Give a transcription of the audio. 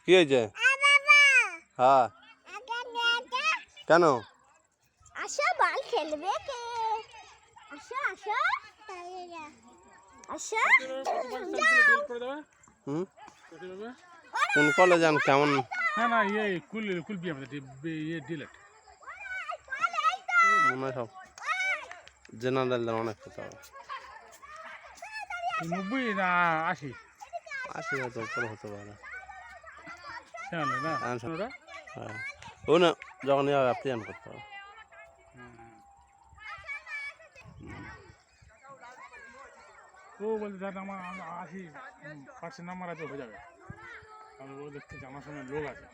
কি হয়েছে? হ্যাঁ কেন? আসো বল খেলবে কে? আসো আসো আসো হুম কোন কলেজ যান কেমন? না ये कुल भी আমাদের ये ডিলেট মনে হয় সব জেনারেল অনেক কথা হবে। 90 না 80 80 হয়তো উপরে হতে পারে। জানো না হ্যাঁ ও না যখন যাবে অ্যাপ্লিকেশন করতে হবে। ও বলতে দাদা আমার 80% নাম্বার আছে হয়ে যাবে। আমি ও দেখতে আমার সঙ্গে লোক আছে।